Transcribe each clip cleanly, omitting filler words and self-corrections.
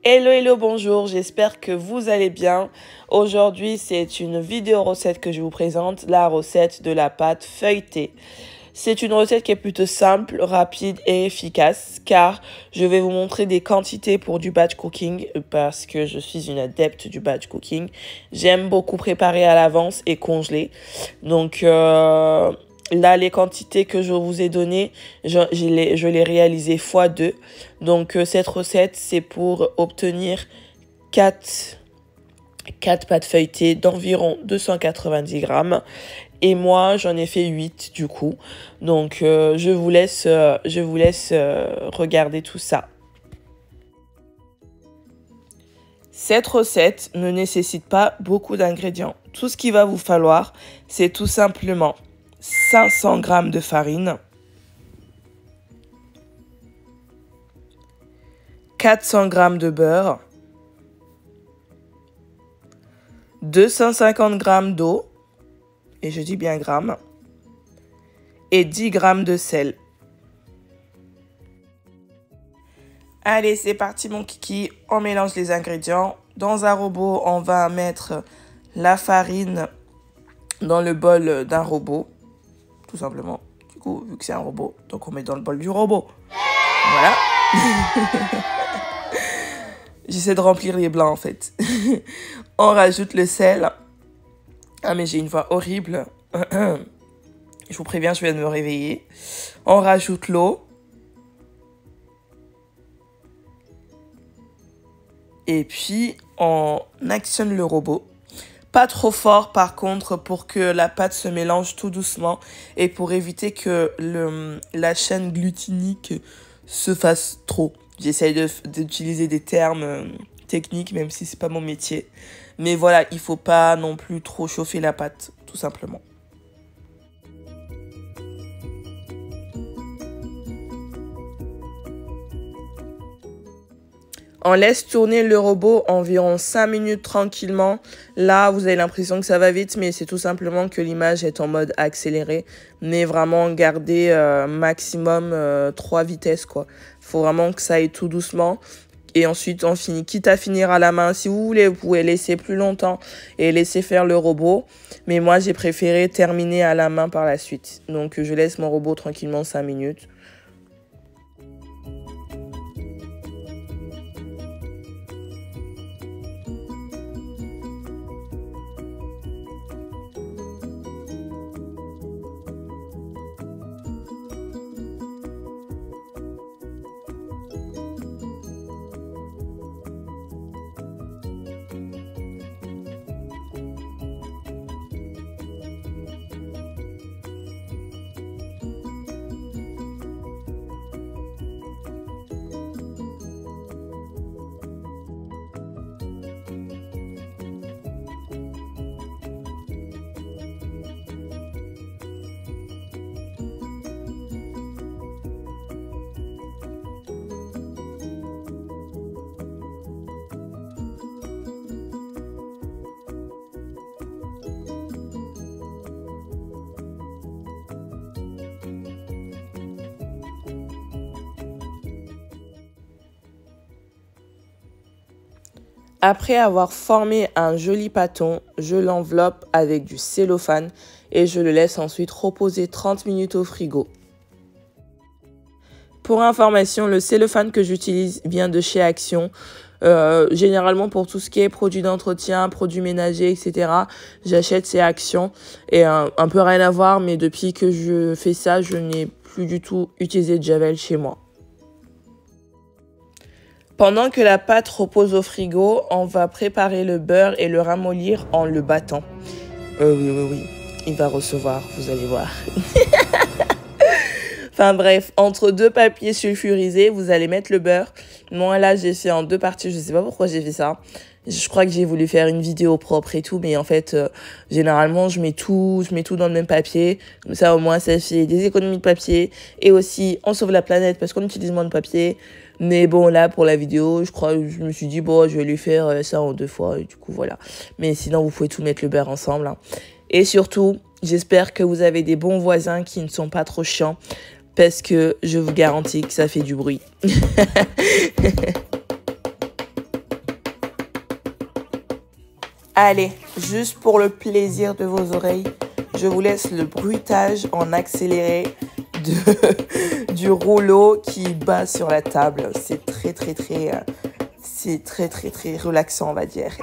Hello, hello, bonjour, j'espère que vous allez bien. Aujourd'hui, c'est une vidéo recette que je vous présente, la recette de la pâte feuilletée. C'est une recette qui est plutôt simple, rapide et efficace car je vais vous montrer des quantités pour du batch cooking parce que je suis une adepte du batch cooking. J'aime beaucoup préparer à l'avance et congeler. Donc là, les quantités que je vous ai données, je les réalisées x2. Donc cette recette, c'est pour obtenir 4 pâtes feuilletées d'environ 290 grammes. Et moi, j'en ai fait 8 du coup. Donc, je vous laisse regarder tout ça. Cette recette ne nécessite pas beaucoup d'ingrédients. Tout ce qu'il va vous falloir, c'est tout simplement 500 g de farine, 400 g de beurre, 250 g d'eau, et je dis bien grammes, et 10 g de sel. Allez, c'est parti mon kiki, on mélange les ingrédients. Dans un robot, on va mettre la farine dans le bol d'un robot, tout simplement. Du coup, vu que c'est un robot, donc on met dans le bol du robot. Voilà. J'essaie de remplir les blancs en fait. On rajoute le sel. Ah mais j'ai une voix horrible. Je vous préviens, je viens de me réveiller. On rajoute l'eau. Et puis on actionne le robot. Pas trop fort par contre pour que la pâte se mélange tout doucement. Et pour éviter que la chaîne glutinique se fasse trop. J'essaye d'utiliser des termes techniques même si c'est pas mon métier. Mais voilà, il faut pas non plus trop chauffer la pâte, tout simplement. On laisse tourner le robot environ 5 minutes tranquillement. Là, vous avez l'impression que ça va vite, mais c'est tout simplement que l'image est en mode accéléré. Mais vraiment, garder maximum 3 vitesses, quoi. Faut vraiment que ça aille tout doucement. Et ensuite, on finit, quitte à finir à la main. Si vous voulez, vous pouvez laisser plus longtemps et laisser faire le robot. Mais moi, j'ai préféré terminer à la main par la suite. Donc, je laisse mon robot tranquillement 5 minutes. Après avoir formé un joli pâton, je l'enveloppe avec du cellophane et je le laisse ensuite reposer 30 minutes au frigo. Pour information, le cellophane que j'utilise vient de chez Action. Généralement pour tout ce qui est produits d'entretien, produits ménagers, etc. J'achète ces Action et un peu rien à voir, mais depuis que je fais ça, je n'ai plus du tout utilisé de javel chez moi. Pendant que la pâte repose au frigo, on va préparer le beurre et le ramollir en le battant. Oui, il va recevoir, vous allez voir. Enfin bref, entre deux papiers sulfurisés, vous allez mettre le beurre. Moi là, j'ai fait en 2 parties, je sais pas pourquoi j'ai fait ça. Je crois que j'ai voulu faire une vidéo propre et tout, mais en fait, généralement, je mets tout dans le même papier. Comme ça, au moins, ça fait des économies de papier. Et aussi, on sauve la planète parce qu'on utilise moins de papier. Mais bon, là, pour la vidéo, je me suis dit, bon, je vais lui faire ça en 2 fois. Et du coup, voilà. Mais sinon, vous pouvez tout mettre le beurre ensemble. Hein. Et surtout, j'espère que vous avez des bons voisins qui ne sont pas trop chiants. Parce que je vous garantis que ça fait du bruit. Allez, juste pour le plaisir de vos oreilles, je vous laisse le bruitage en accéléré du rouleau qui bat sur la table. C'est très relaxant, on va dire.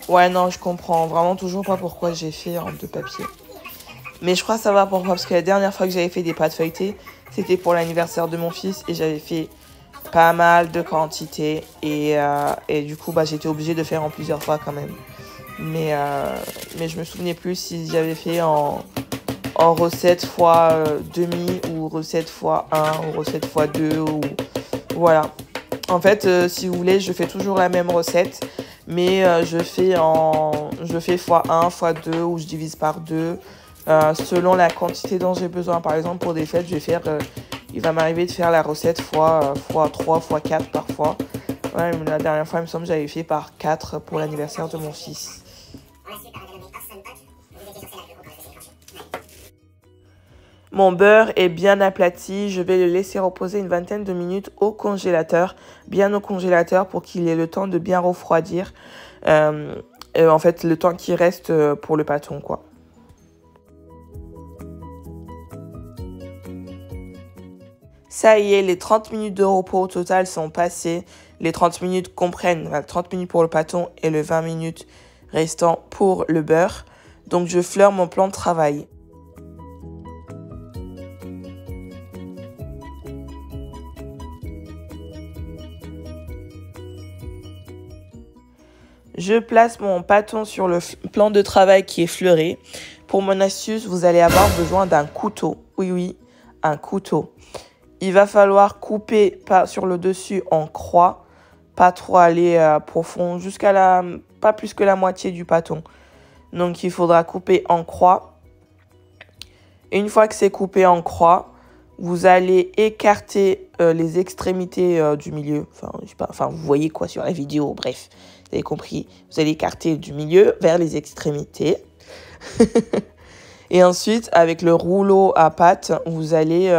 Ouais, non, je comprends vraiment toujours pas pourquoi j'ai fait en 2 papiers. Mais je crois que ça va pourquoi, parce que la dernière fois que j'avais fait des pâtes feuilletées, c'était pour l'anniversaire de mon fils et j'avais fait pas mal de quantité et du coup, bah, j'étais obligée de faire en plusieurs fois quand même. Mais je me souvenais plus si j'avais fait en recette fois demi ou recette fois 1 ou recette fois 2 ou voilà. En fait, si vous voulez, je fais toujours la même recette, mais je fais fois 1, fois 2 ou je divise par 2 selon la quantité dont j'ai besoin. Par exemple, pour des fêtes, je vais faire, il va m'arriver de faire la recette fois 3, fois 4 parfois. Ouais, la dernière fois, il me semble que j'avais fait par 4 pour l'anniversaire de mon fils. Mon beurre est bien aplati, je vais le laisser reposer une vingtaine de minutes au congélateur, bien au congélateur pour qu'il ait le temps de bien refroidir. En fait, le temps qui reste pour le pâton, quoi. Ça y est, les 30 minutes de repos au total sont passées. Les 30 minutes comprennent 30 minutes pour le pâton et les 20 minutes restant pour le beurre. Donc, je fleure mon plan de travail. Je place mon pâton sur le plan de travail qui est fleuré. Pour mon astuce, vous allez avoir besoin d'un couteau. Oui, un couteau. Il va falloir couper sur le dessus en croix. Pas trop aller profond, pas plus que la moitié du pâton. Donc, il faudra couper en croix. Et une fois que c'est coupé en croix, vous allez écarter les extrémités du milieu. Enfin, je sais pas, vous voyez quoi sur la vidéo, bref. Vous avez compris, vous allez écarter du milieu vers les extrémités. Et ensuite, avec le rouleau à pâte, vous allez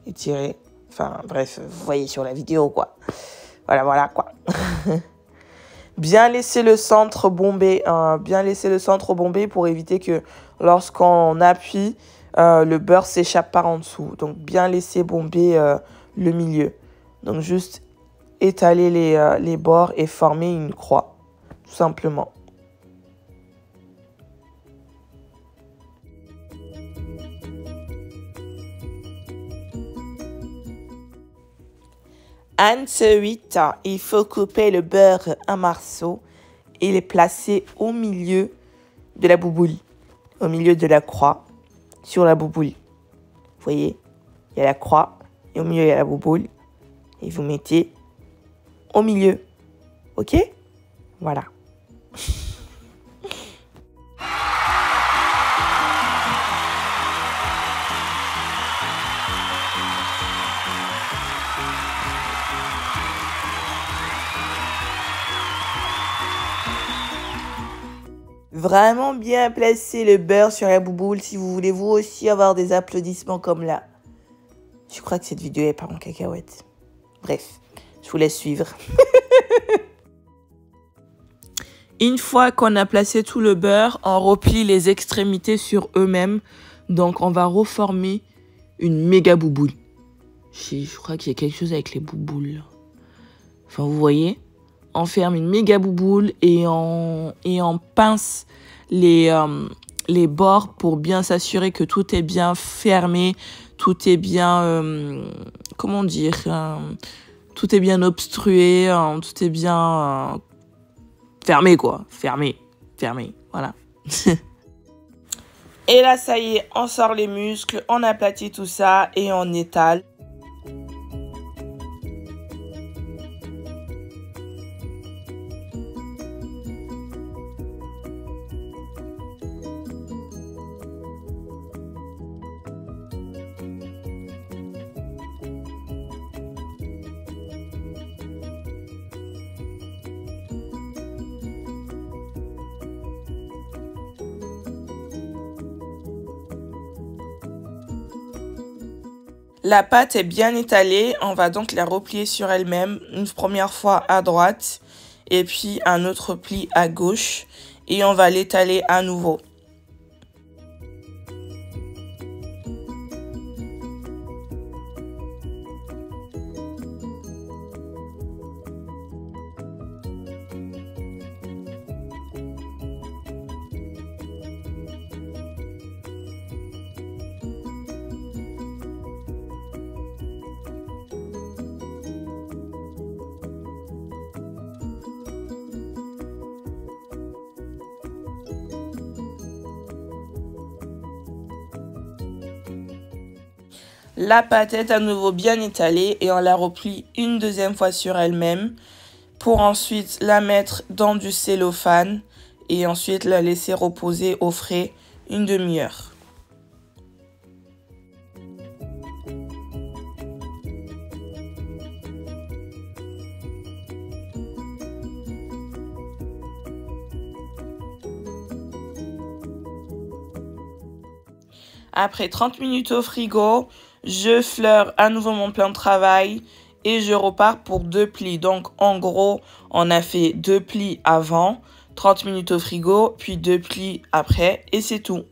étirer. Enfin, bref, vous voyez sur la vidéo, quoi. Voilà, quoi. Bien laisser le centre bomber, pour éviter que lorsqu'on appuie, le beurre s'échappe par en dessous. Donc, bien laisser bomber le milieu. Donc, juste étaler les bords et former une croix, tout simplement. Ensuite, il faut couper le beurre en morceaux et les placer au milieu de la bouboule, au milieu de la croix, sur la bouboule. Vous voyez, il y a la croix et au milieu, il y a la bouboule. Et vous mettez au milieu. OK? Voilà. Vraiment bien placer le beurre sur la bouboule si vous voulez vous aussi avoir des applaudissements comme là. Je crois que cette vidéo est pas en cacahuète. Bref, je vous laisse suivre. Une fois qu'on a placé tout le beurre, on replie les extrémités sur eux-mêmes. Donc, on va reformer une méga bouboule. Je crois qu'il y a quelque chose avec les bouboules. Enfin, vous voyez, on ferme une méga bouboule et on pince les bords pour bien s'assurer que tout est bien fermé, tout est bien, comment dire, tout est bien obstrué, tout est bien fermé, quoi. Fermé, voilà. Et là, ça y est, on sort les muscles, on aplatit tout ça et on étale. La pâte est bien étalée, on va donc la replier sur elle-même une première fois à droite et puis un autre pli à gauche et on va l'étaler à nouveau. La pâte est à nouveau bien étalée et on la replie une deuxième fois sur elle-même pour ensuite la mettre dans du cellophane et ensuite la laisser reposer au frais une demi-heure. Après 30 minutes au frigo, je fleure à nouveau mon plan de travail et je repars pour 2 plis. Donc en gros, on a fait 2 plis avant, 30 minutes au frigo, puis 2 plis après et c'est tout.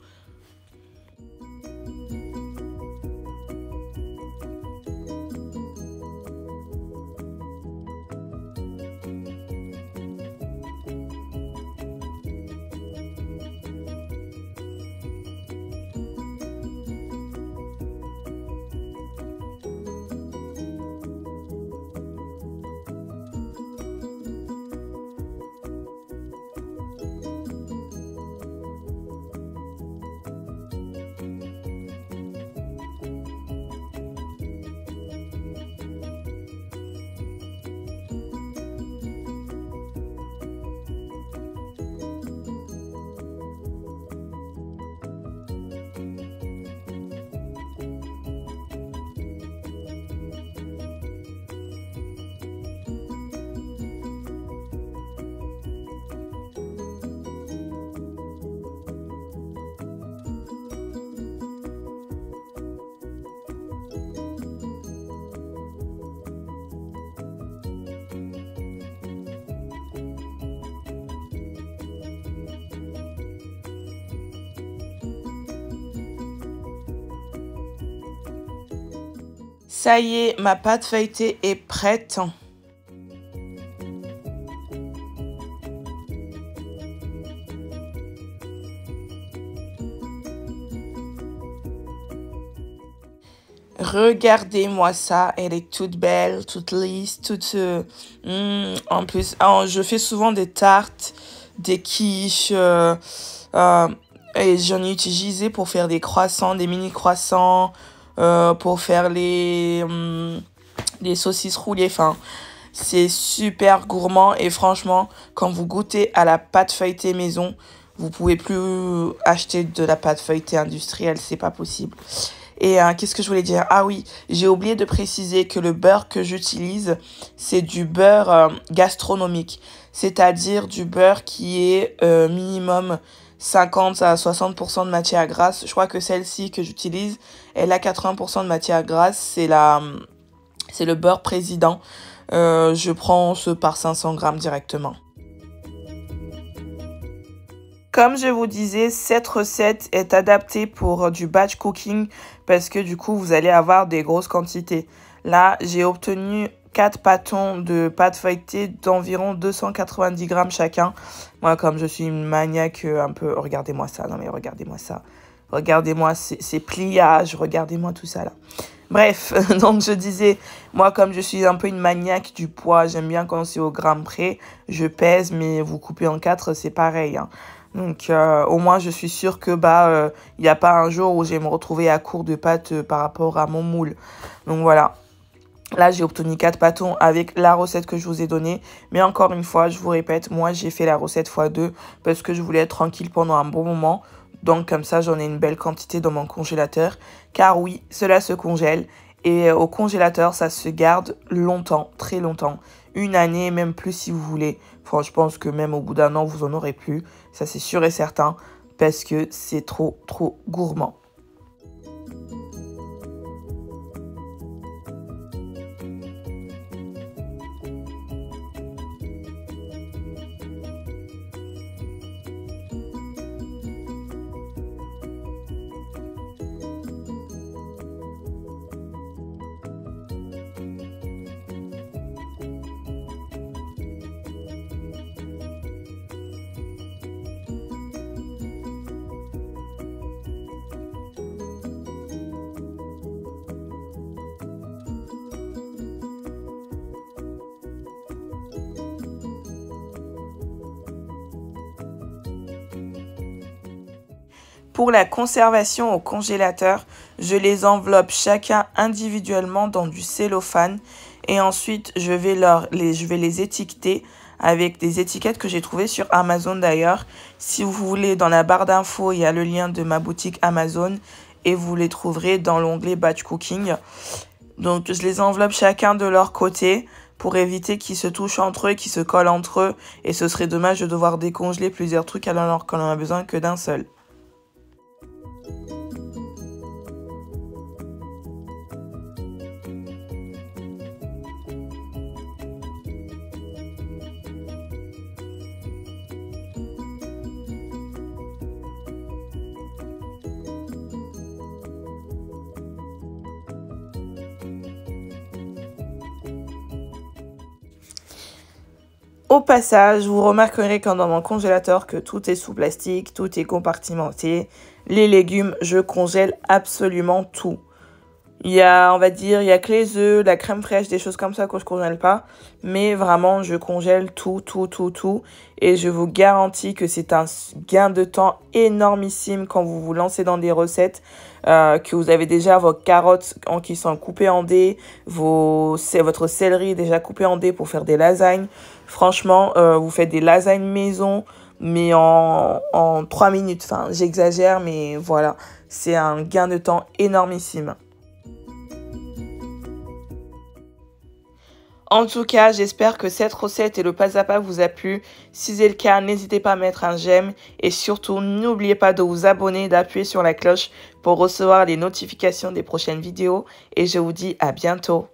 Ça y est, ma pâte feuilletée est prête. Regardez-moi ça, elle est toute belle, toute lisse, toute... en plus, je fais souvent des tartes, des quiches, et j'en ai utilisé pour faire des croissants, des mini croissants, pour faire les saucisses roulées. Enfin, c'est super gourmand et franchement, quand vous goûtez à la pâte feuilletée maison, vous pouvez plus acheter de la pâte feuilletée industrielle, c'est pas possible. Et qu'est-ce que je voulais dire? Ah oui, j'ai oublié de préciser que le beurre que j'utilise, c'est du beurre gastronomique. C'est-à-dire du beurre qui est minimum 50 à 60% de matière grasse. Je crois que celle-ci que j'utilise, elle a 80% de matière grasse. C'est le beurre président. Je prends ce par 500 grammes directement. Comme je vous disais, cette recette est adaptée pour du batch cooking parce que du coup, vous allez avoir des grosses quantités. Là, j'ai obtenu 4 pâtons de pâte feuilletée d'environ 290 grammes chacun. Moi, comme je suis une maniaque un peu... Regardez-moi ça, non mais regardez-moi ça. Regardez-moi ces pliages, regardez-moi tout ça là. Bref, donc je disais, moi comme je suis un peu une maniaque du poids, j'aime bien quand c'est au gramme près. Je pèse, mais vous coupez en 4, c'est pareil, hein. Donc, au moins, je suis sûre que il n'y a pas un jour où je vais me retrouver à court de pâtes par rapport à mon moule. Donc, voilà. Là, j'ai obtenu 4 pâtons avec la recette que je vous ai donnée. Mais encore une fois, je vous répète, moi, j'ai fait la recette x2 parce que je voulais être tranquille pendant un bon moment. Donc, comme ça, j'en ai une belle quantité dans mon congélateur. Car oui, cela se congèle. Et au congélateur, ça se garde longtemps, très longtemps. 1 année, même plus si vous voulez. Enfin, je pense que même au bout d'1 an, vous en aurez plus. Ça, c'est sûr et certain. Parce que c'est trop, trop gourmand. Pour la conservation au congélateur, je les enveloppe chacun individuellement dans du cellophane et ensuite je vais les étiqueter avec des étiquettes que j'ai trouvées sur Amazon d'ailleurs. Si vous voulez, dans la barre d'infos, il y a le lien de ma boutique Amazon et vous les trouverez dans l'onglet Batch Cooking. Donc je les enveloppe chacun de leur côté pour éviter qu'ils se touchent entre eux, qu'ils se collent entre eux. Et ce serait dommage de devoir décongeler plusieurs trucs alors qu'on en a besoin que d'un seul. Au passage, vous remarquerez quand dans mon congélateur que tout est sous plastique, tout est compartimenté. Les légumes, je congèle absolument tout. Il y a que les œufs, la crème fraîche, des choses comme ça que je congèle pas. Mais vraiment, je congèle tout. Et je vous garantis que c'est un gain de temps énormissime quand vous vous lancez dans des recettes. Que vous avez déjà vos carottes qui sont coupées en dés, votre céleri déjà coupé en dés pour faire des lasagnes. Franchement, vous faites des lasagnes maison, mais en 3 minutes. Enfin, j'exagère, mais voilà, c'est un gain de temps énormissime. En tout cas, j'espère que cette recette et le pas à pas vous a plu. Si c'est le cas, n'hésitez pas à mettre un j'aime et surtout, n'oubliez pas de vous abonner et d'appuyer sur la cloche pour recevoir les notifications des prochaines vidéos. Et je vous dis à bientôt.